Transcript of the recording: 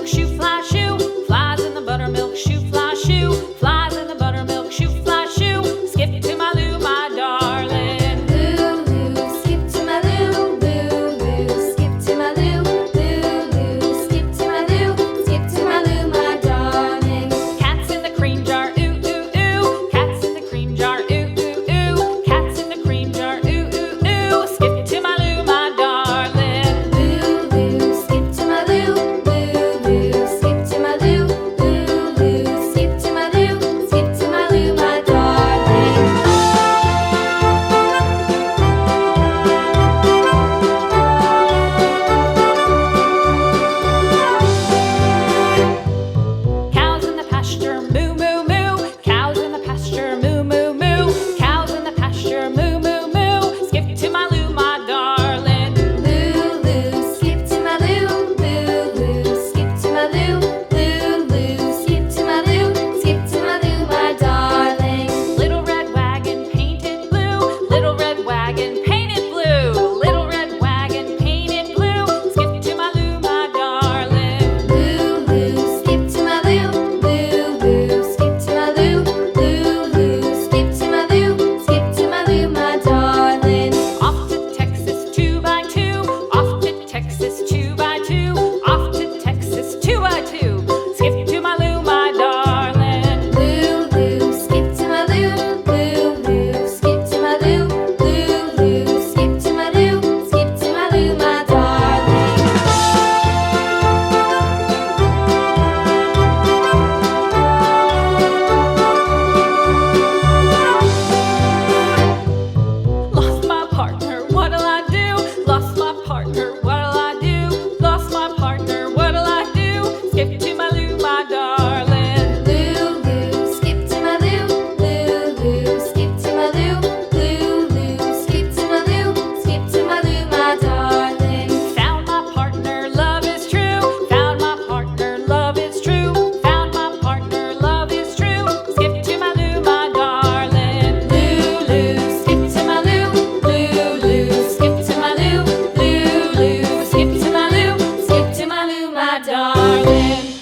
buttermilk shoe, fly shoe. Flies in the buttermilk shoe, fly shoe. Flies in the buttermilk shoe, fly shoe. Skip to my Lou, my darling. Lou, skip to my Lou, Lou, skip to my Lou, Lou, skip to my Lou, skip to my Lou, my darling. Cats in the cream jar, ooh, ooh, ooh. Cats in the cream jar, ooh, ooh, ooh. Cats in the cream jar, ooh, ooh, ooh. Skip to my Lou, my darling. Lou, skip to my Lou, Lou, skip to my Lou, Lou, skip to my Lou, skip to my Lou, my darling. Cows in the pasture, moo, moo, moo. Cows in the pasture, moo, moo, moo. Cows in the pasture, moo, moo, moo. Skip to my Lou, my darling. Lou, skip to my Lou, Lou, skip to my Lou, Lou, skip to my Lou, skip to my Lou, my darling. Little red wagon painted blue. Little red wagon painted blue. Little red wagon painted blue. Skip to my Lou, my darling. Lou, skip to my Lou, Lou, skip to my Lou, Lou, skip to my Lou, skip to my Lou, my darling. Off to Texas 2x2. Off to Texas 2x2. Off to Texas 2x2. Skip to my Lou, my darling. Lou, skip to my Lou, Lou, skip to my Lou, Lou, skip to my Lou, skip to my Lou, my darling. Lost my partner, what'll I do? Lost my partner, what'll I do? Lost my partner, what'll I do? Skip to my Lou, my darling. Lou, skip to my Lou, Lou, skip to my Lou, Lou, skip to my Lou, skip to my Lou, my darling. Found my partner, love is true. Found my partner, love is true. Found my partner, love is true. Skip to my Lou, my darling. Lou, skip to my Lou, Lou, skip to my Lou, Lou, skip to my Lou, skip to my Lou, my darling.